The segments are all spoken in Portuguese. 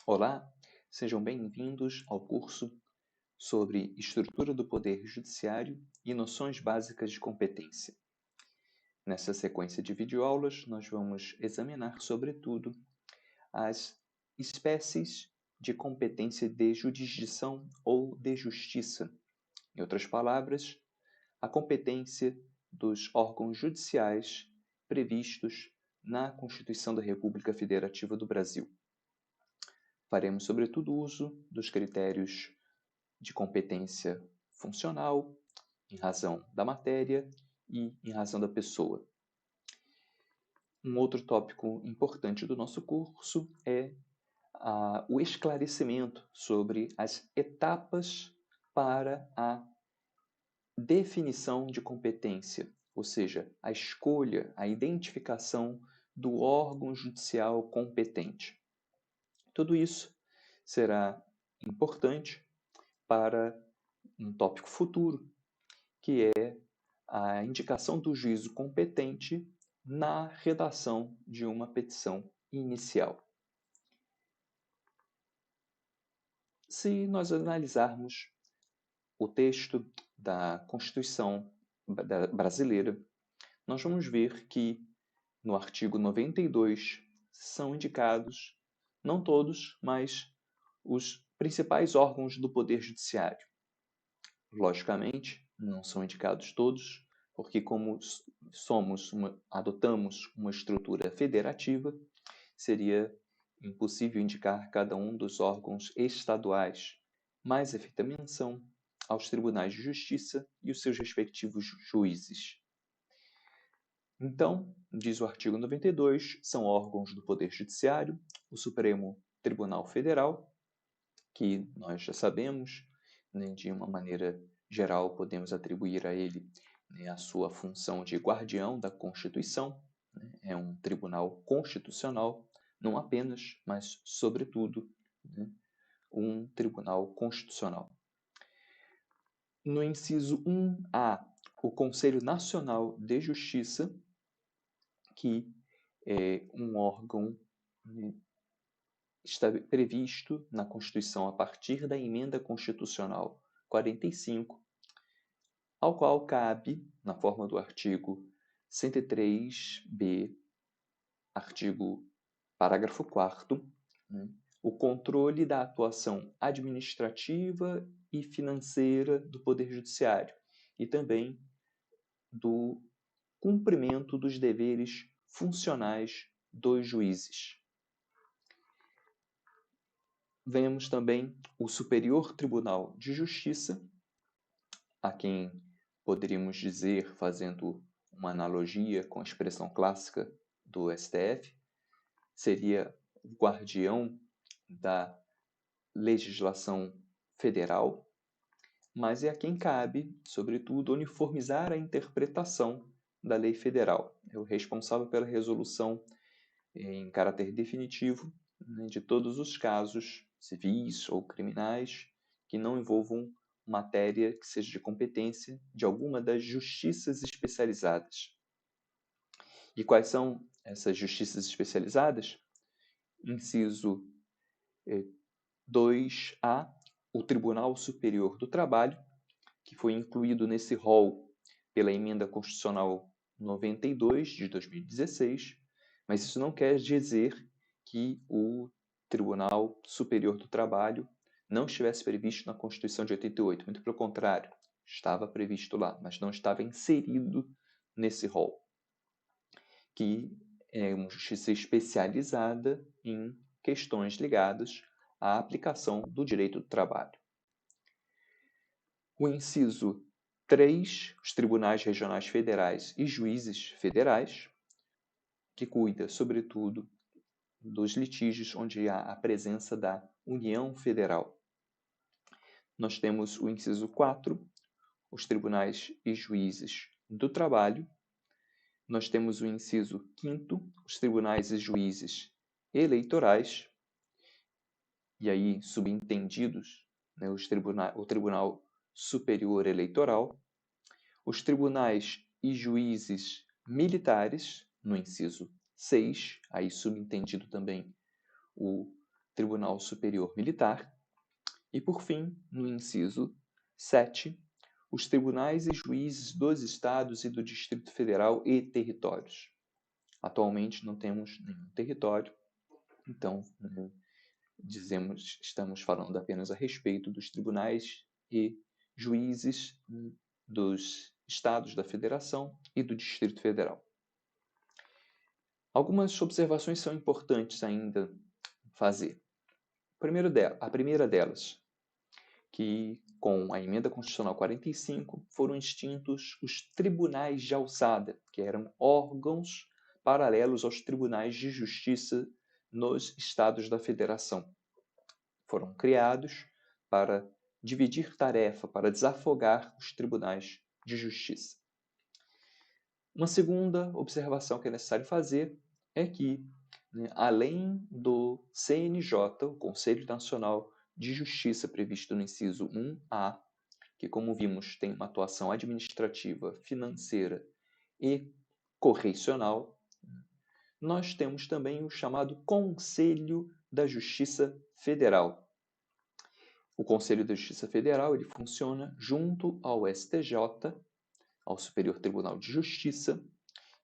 Olá, sejam bem-vindos ao curso sobre Estrutura do Poder Judiciário e Noções Básicas de Competência. Nessa sequência de videoaulas, nós vamos examinar, sobretudo, as espécies de competência de jurisdição ou de justiça. Em outras palavras, a competência dos órgãos judiciais previstos na Constituição da República Federativa do Brasil. Faremos, sobretudo, uso dos critérios de competência funcional, em razão da matéria e em razão da pessoa. Um outro tópico importante do nosso curso é o esclarecimento sobre as etapas para a definição de competência, ou seja, a escolha, a identificação do órgão judicial competente. Tudo isso será importante para um tópico futuro, que é a indicação do juízo competente na redação de uma petição inicial. Se nós analisarmos o texto da Constituição brasileira, nós vamos ver que no artigo 92 são indicados, não todos, mas os principais órgãos do Poder Judiciário. Logicamente, não são indicados todos, porque como adotamos uma estrutura federativa, seria impossível indicar cada um dos órgãos estaduais, mas é feita menção aos tribunais de justiça e os seus respectivos juízes. Então, diz o artigo 92, são órgãos do Poder Judiciário, o Supremo Tribunal Federal, que nós já sabemos, né, de uma maneira geral, podemos atribuir a ele, né, a sua função de guardião da Constituição, né, é um tribunal constitucional, não apenas, mas sobretudo, né, um tribunal constitucional. No inciso 1A, o Conselho Nacional de Justiça, que é um órgão, né, está previsto na Constituição a partir da Emenda Constitucional 45, ao qual cabe, na forma do artigo 103b, parágrafo 4º, né, o controle da atuação administrativa e financeira do Poder Judiciário e também do cumprimento dos deveres funcionais dos juízes. Vemos também o Superior Tribunal de Justiça, a quem poderíamos dizer, fazendo uma analogia com a expressão clássica do STF, seria o guardião da legislação federal, mas é a quem cabe, sobretudo, uniformizar a interpretação da lei federal. É o responsável pela resolução em caráter definitivo, né, de todos os casos civis ou criminais que não envolvam matéria que seja de competência de alguma das justiças especializadas. E quais são essas justiças especializadas? Inciso 2A, o Tribunal Superior do Trabalho, que foi incluído nesse rol pela Emenda Constitucional 92 de 2016, mas isso não quer dizer que o Tribunal Superior do Trabalho não estivesse previsto na Constituição de 88. Muito pelo contrário, estava previsto lá, mas não estava inserido nesse rol, que é uma justiça especializada em questões ligadas à aplicação do direito do trabalho. O inciso 3, os tribunais regionais federais e juízes federais, que cuida, sobretudo, dos litígios onde há a presença da União Federal. Nós temos o inciso 4, os tribunais e juízes do trabalho. Nós temos o inciso 5º, os tribunais e juízes eleitorais, e aí subentendidos, né, o Tribunal Superior Eleitoral, os tribunais e juízes militares, no inciso 6, aí subentendido também o Tribunal Superior Militar. E, por fim, no inciso 7, os tribunais e juízes dos estados e do Distrito Federal e territórios. Atualmente não temos nenhum território, então estamos falando apenas a respeito dos tribunais e juízes dos estados da Federação e do Distrito Federal. Algumas observações são importantes ainda fazer. A primeira delas, que com a Emenda Constitucional 45 foram extintos os tribunais de alçada, que eram órgãos paralelos aos tribunais de justiça nos estados da Federação. Foram criados para dividir tarefa, para desafogar os tribunais de justiça. Uma segunda observação que é necessário fazer é que, além do CNJ, o Conselho Nacional de Justiça, previsto no inciso 1A, que, como vimos, tem uma atuação administrativa, financeira e correicional, nós temos também o chamado Conselho da Justiça Federal. O Conselho da Justiça Federal ele funciona junto ao STJ, ao Superior Tribunal de Justiça,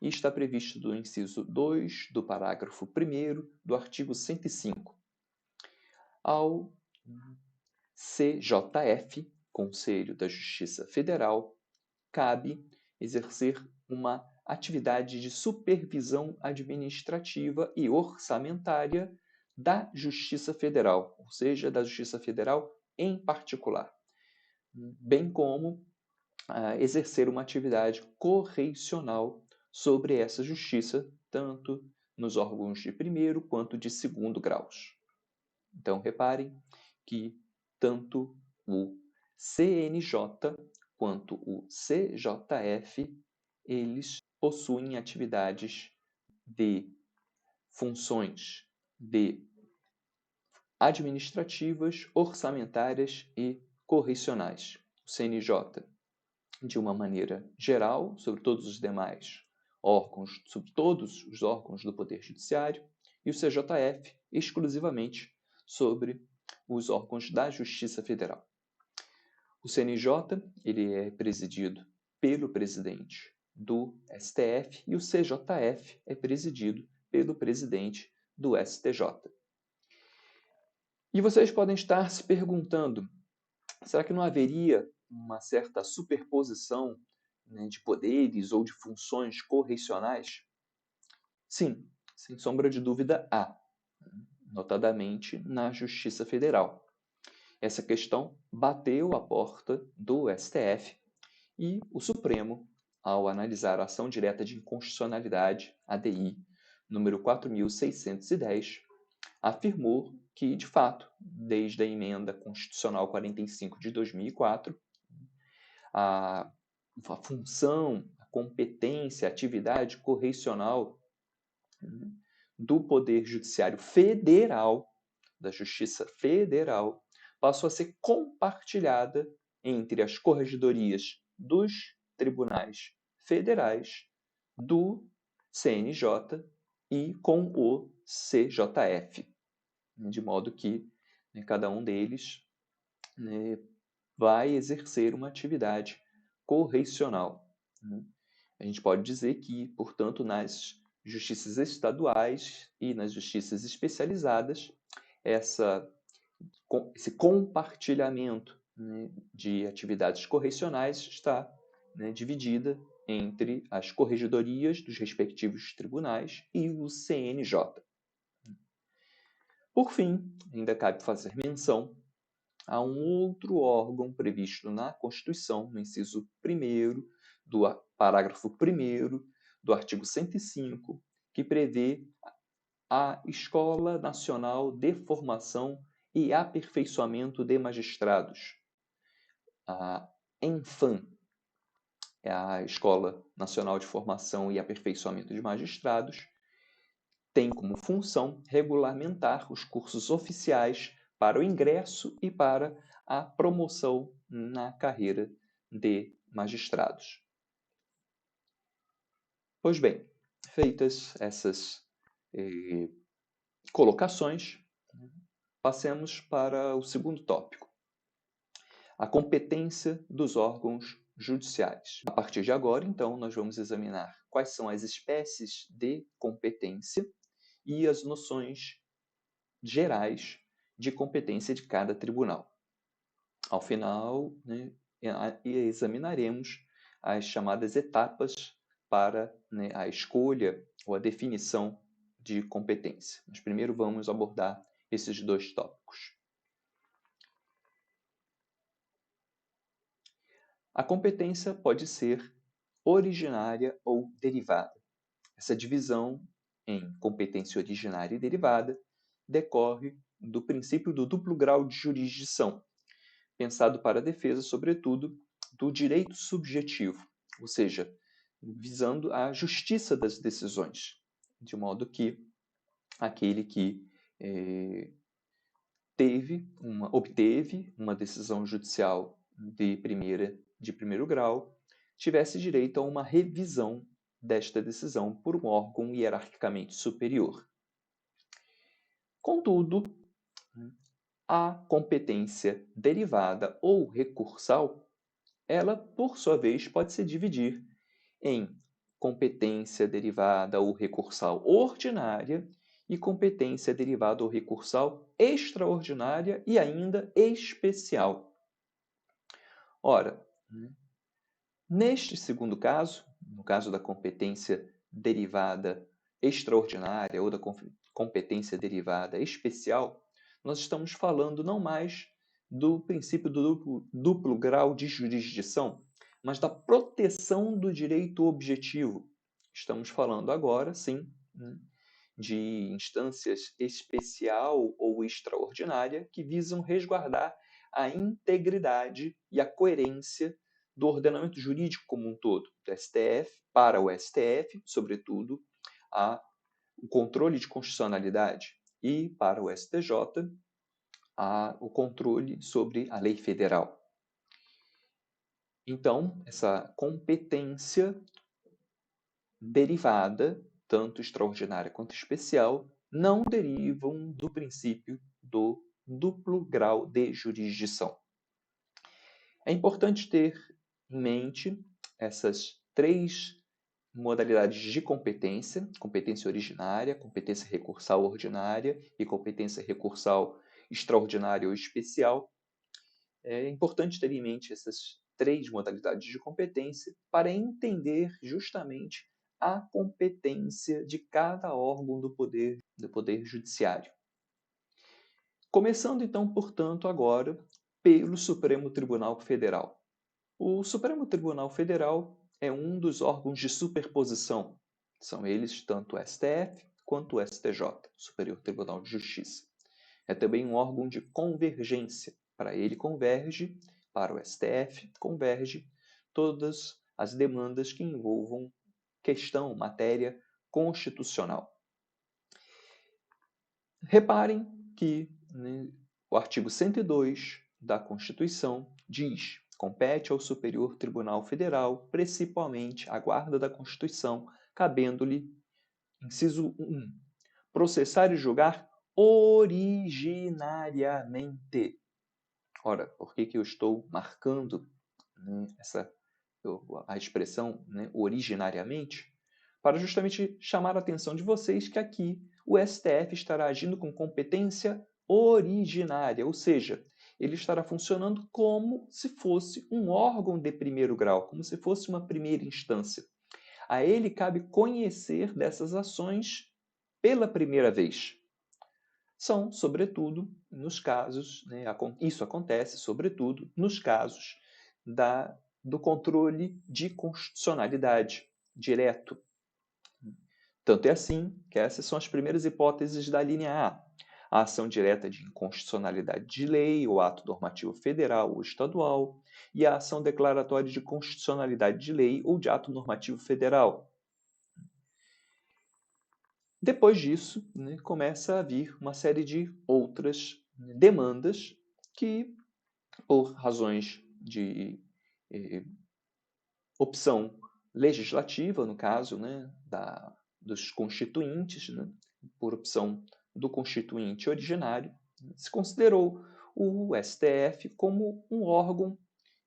e está previsto no inciso 2 do parágrafo 1º do artigo 105. Ao CJF, Conselho da Justiça Federal, cabe exercer uma atividade de supervisão administrativa e orçamentária da Justiça Federal, ou seja, da Justiça Federal em particular, bem como exercer uma atividade correicional sobre essa justiça, tanto nos órgãos de primeiro quanto de segundo graus. Então, reparem que tanto o CNJ quanto o CJF, eles possuem atividades de funções administrativas, orçamentárias e correicionais. O CNJ, de uma maneira geral, sobre todos os demais órgãos, sobre todos os órgãos do Poder Judiciário, e o CJF, exclusivamente sobre os órgãos da Justiça Federal. O CNJ ele é presidido pelo presidente do STF e o CJF é presidido pelo presidente do STJ. E vocês podem estar se perguntando, será que não haveria uma certa superposição, de poderes ou de funções correicionais? Sim, sem sombra de dúvida há, notadamente na Justiça Federal. Essa questão bateu a porta do STF e o Supremo, ao analisar a ação direta de inconstitucionalidade, ADI, número 4.610, afirmou que, de fato, desde a Emenda Constitucional 45 de 2004, a função, a competência, a atividade correicional do Poder Judiciário Federal, da Justiça Federal, passou a ser compartilhada entre as corregedorias dos tribunais federais, do CNJ e com o CJF, de modo que cada um deles vai exercer uma atividade correicional. A gente pode dizer que, portanto, nas justiças estaduais e nas justiças especializadas, esse compartilhamento de atividades correicionais está dividida entre as corregedorias dos respectivos tribunais e o CNJ. Por fim, ainda cabe fazer menção a um outro órgão previsto na Constituição, no inciso 1º do parágrafo 1º do artigo 105, que prevê a Escola Nacional de Formação e Aperfeiçoamento de Magistrados, a ENFAM, é a Escola Nacional de Formação e Aperfeiçoamento de Magistrados, tem como função regulamentar os cursos oficiais para o ingresso e para a promoção na carreira de magistrados. Pois bem, feitas essas colocações, passemos para o segundo tópico, a competência dos órgãos judiciais. A partir de agora, então, nós vamos examinar quais são as espécies de competência e as noções gerais de competência de cada tribunal. Ao final, né, examinaremos as chamadas etapas para, né, a escolha ou a definição de competência. Mas primeiro vamos abordar esses dois tópicos. A competência pode ser originária ou derivada. Essa divisão em competência originária e derivada decorre do princípio do duplo grau de jurisdição, pensado para a defesa, sobretudo, do direito subjetivo, ou seja, visando a justiça das decisões, de modo que aquele que obteve uma decisão judicial de primeiro grau tivesse direito a uma revisão desta decisão por um órgão hierarquicamente superior. Contudo, a competência derivada ou recursal, ela, por sua vez, pode se dividir em competência derivada ou recursal ordinária e competência derivada ou recursal extraordinária e ainda especial. Ora, neste segundo caso, no caso da competência derivada extraordinária ou da competência derivada especial, nós estamos falando não mais do princípio do duplo grau de jurisdição, mas da proteção do direito objetivo. Estamos falando agora, sim, de instâncias especial ou extraordinária que visam resguardar a integridade e a coerência do ordenamento jurídico como um todo, do STF, para o STF, sobretudo, o controle de constitucionalidade, e para o STJ, o controle sobre a lei federal. Então, essa competência derivada, tanto extraordinária quanto especial, não derivam do princípio do duplo grau de jurisdição. É importante ter em mente essas três modalidades de competência: competência originária, competência recursal ordinária e competência recursal extraordinária ou especial. É importante ter em mente essas três modalidades de competência para entender justamente a competência de cada órgão do poder judiciário. Começando então, portanto, agora pelo Supremo Tribunal Federal. O Supremo Tribunal Federal é um dos órgãos de superposição. São eles tanto o STF quanto o STJ, Superior Tribunal de Justiça. É também um órgão de convergência. Para ele converge, para o STF converge todas as demandas que envolvam matéria constitucional. Reparem que, né, o artigo 102 da Constituição diz: compete ao Superior Tribunal Federal, principalmente a guarda da Constituição, cabendo-lhe, inciso 1, processar e julgar originariamente. Ora, por que eu estou marcando, né, a expressão, né, originariamente? Para justamente chamar a atenção de vocês que aqui o STF estará agindo com competência originária, ou seja, ele estará funcionando como se fosse um órgão de primeiro grau, como se fosse uma primeira instância. A ele cabe conhecer dessas ações pela primeira vez. São, sobretudo, nos casos, né, isso acontece, sobretudo, nos casos do controle de constitucionalidade direto. Tanto é assim que essas são as primeiras hipóteses da linha A. A ação direta de inconstitucionalidade de lei ou ato normativo federal ou estadual, e a ação declaratória de constitucionalidade de lei ou de ato normativo federal. Depois disso, né, começa a vir uma série de outras demandas que, por razões de opção legislativa, no caso, né, dos constituintes, né, por opção do constituinte originário, Se considerou o STF como um órgão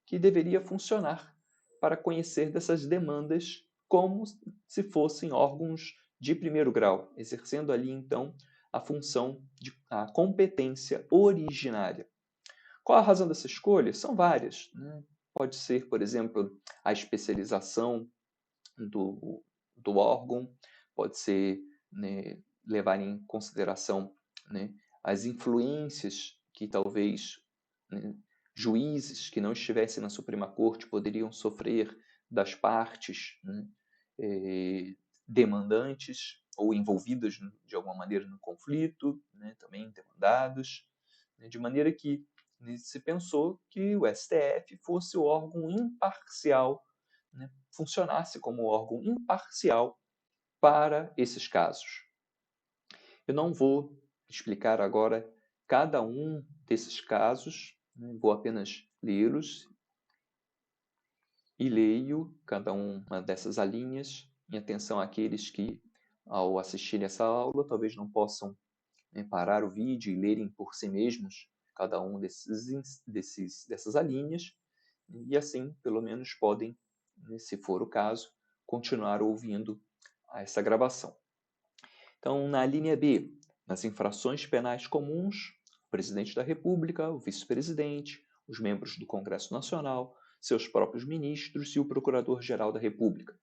que deveria funcionar para conhecer dessas demandas como se fossem órgãos de primeiro grau, exercendo ali, então, a função a competência originária. Qual a razão dessa escolha? São várias, né? Pode ser, por exemplo, a especialização do órgão, pode ser, né, levar em consideração, né, as influências que talvez, né, juízes que não estivessem na Suprema Corte poderiam sofrer das partes, né, demandantes ou envolvidas de alguma maneira no conflito, né, também demandados, né, de maneira que, né, se pensou que o STF fosse o órgão imparcial, né, funcionasse como órgão imparcial para esses casos. Eu não vou explicar agora cada um desses casos, né, vou apenas lê-los e leio cada uma dessas alíneas em atenção àqueles que, ao assistirem essa aula, talvez não possam, né, parar o vídeo e lerem por si mesmos cada um dessas alíneas, e assim, pelo menos, podem, né, se for o caso, continuar ouvindo essa gravação. Então, na linha B, nas infrações penais comuns, o presidente da República, o vice-presidente, os membros do Congresso Nacional, seus próprios ministros e o Procurador-Geral da República.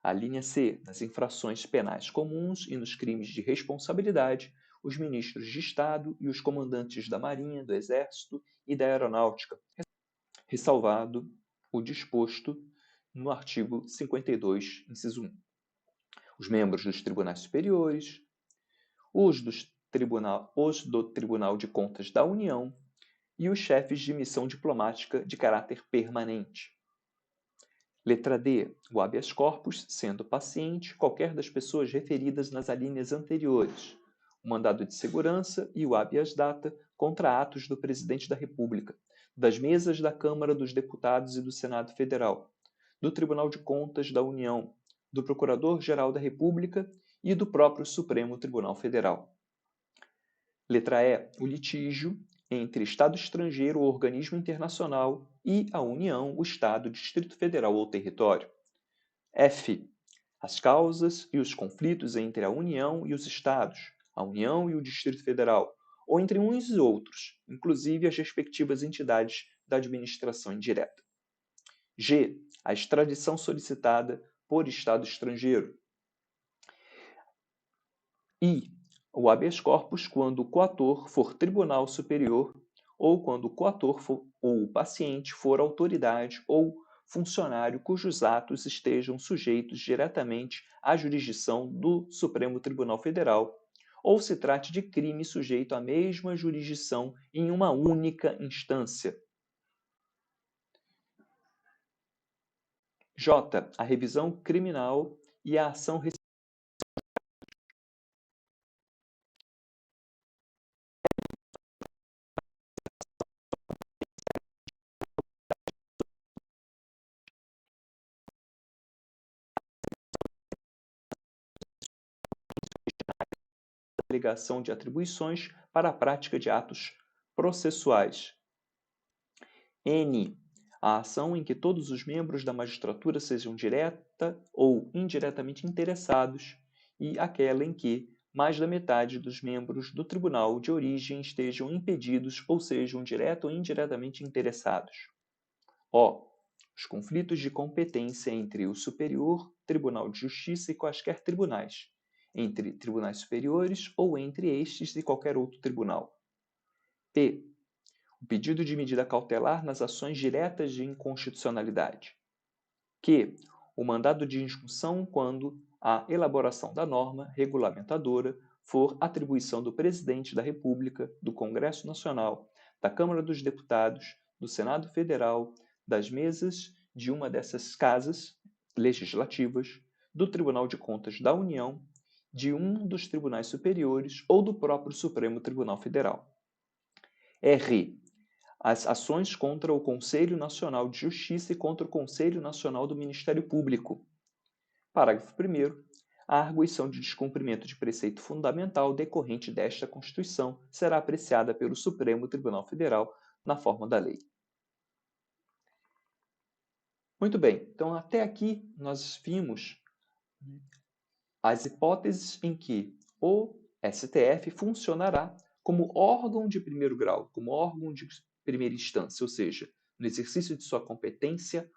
A linha C, nas infrações penais comuns e nos crimes de responsabilidade, os ministros de Estado e os comandantes da Marinha, do Exército e da Aeronáutica, ressalvado o disposto no artigo 52, inciso 1. Os membros dos tribunais superiores, os do Tribunal de Contas da União e os chefes de missão diplomática de caráter permanente. Letra D. O habeas corpus, sendo paciente, qualquer das pessoas referidas nas alíneas anteriores, o mandado de segurança e o habeas data contra atos do Presidente da República, das mesas da Câmara dos Deputados e do Senado Federal, do Tribunal de Contas da União, do Procurador-Geral da República e do próprio Supremo Tribunal Federal. Letra E. O litígio entre Estado estrangeiro ou organismo internacional e a União, o Estado, Distrito Federal ou território. F. As causas e os conflitos entre a União e os Estados, a União e o Distrito Federal, ou entre uns e outros, inclusive as respectivas entidades da administração indireta. G. A extradição solicitada por Estado estrangeiro. I. O habeas corpus quando o coator for tribunal superior ou quando o coator ou o paciente for autoridade ou funcionário cujos atos estejam sujeitos diretamente à jurisdição do Supremo Tribunal Federal ou se trate de crime sujeito à mesma jurisdição em uma única instância. J. A revisão criminal e a ação delegação de atribuições para a prática de atos processuais. N. A ação em que todos os membros da magistratura sejam direta ou indiretamente interessados e aquela em que mais da metade dos membros do tribunal de origem estejam impedidos ou sejam direta ou indiretamente interessados. O. Os conflitos de competência entre o Superior Tribunal de Justiça e quaisquer tribunais, entre tribunais superiores ou entre estes e qualquer outro tribunal. P. O pedido de medida cautelar nas ações diretas de inconstitucionalidade. Q. O mandado de injunção quando a elaboração da norma regulamentadora for atribuição do Presidente da República, do Congresso Nacional, da Câmara dos Deputados, do Senado Federal, das mesas de uma dessas casas legislativas, do Tribunal de Contas da União, de um dos tribunais superiores ou do próprio Supremo Tribunal Federal. R. As ações contra o Conselho Nacional de Justiça e contra o Conselho Nacional do Ministério Público. Parágrafo 1º. A arguição de descumprimento de preceito fundamental decorrente desta Constituição será apreciada pelo Supremo Tribunal Federal na forma da lei. Muito bem, então até aqui nós vimos as hipóteses em que o STF funcionará como órgão de primeiro grau, como órgão de primeira instância, ou seja, no exercício de sua competência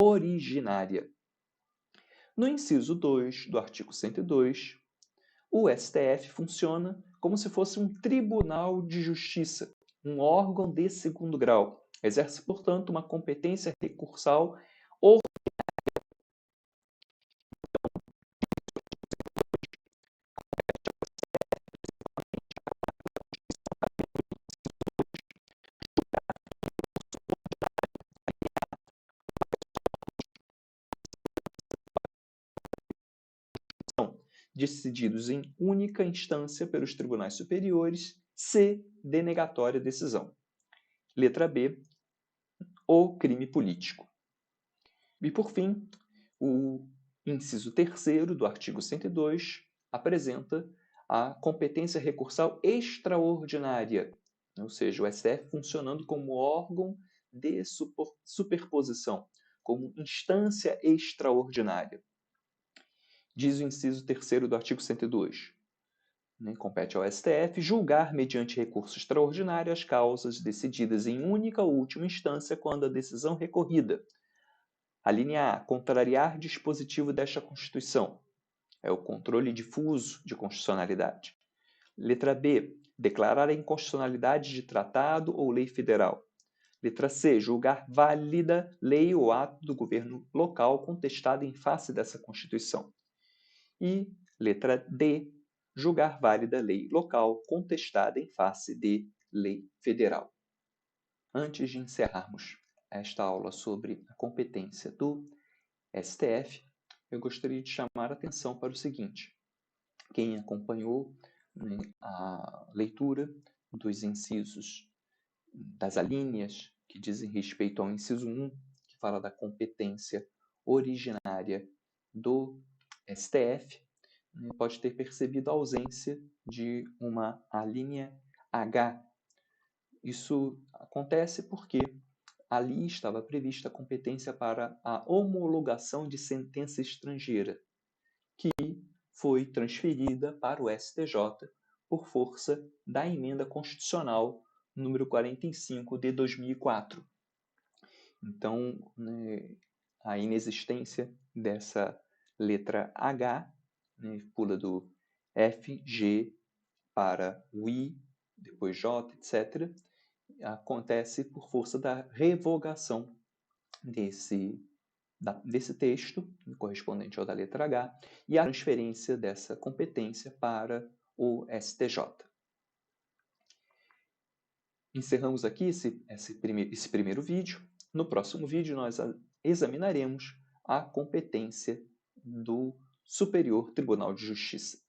originária. No inciso 2 do artigo 102, o STF funciona como se fosse um tribunal de justiça, um órgão de segundo grau. Exerce, portanto, uma competência recursal decididos em única instância pelos tribunais superiores, se denegatória a decisão. Letra B, o crime político. E, por fim, o inciso 3º do artigo 102 apresenta a competência recursal extraordinária, ou seja, o STF funcionando como órgão de superposição, como instância extraordinária. Diz o inciso 3º do artigo 102. Compete ao STF julgar, mediante recurso extraordinário, as causas decididas em única ou última instância quando a decisão recorrida. A linha A, contrariar dispositivo desta Constituição. É o controle difuso de constitucionalidade. Letra B, declarar a inconstitucionalidade de tratado ou lei federal. Letra C, julgar válida lei ou ato do governo local contestado em face dessa Constituição. E letra D, julgar válida lei local contestada em face de lei federal. Antes de encerrarmos esta aula sobre a competência do STF, eu gostaria de chamar a atenção para o seguinte. Quem acompanhou a leitura dos incisos, das alíneas que dizem respeito ao inciso 1, que fala da competência originária do STF, pode ter percebido a ausência de uma alínea H. Isso acontece porque ali estava prevista a competência para a homologação de sentença estrangeira, que foi transferida para o STJ por força da emenda constitucional número 45 de 2004. Então, a inexistência dessa letra H, pula do F, G para o I, depois J, etc., acontece por força da revogação desse texto, correspondente ao da letra H, e a transferência dessa competência para o STJ. Encerramos aqui esse primeiro vídeo. No próximo vídeo, nós examinaremos a competência do Superior Tribunal de Justiça.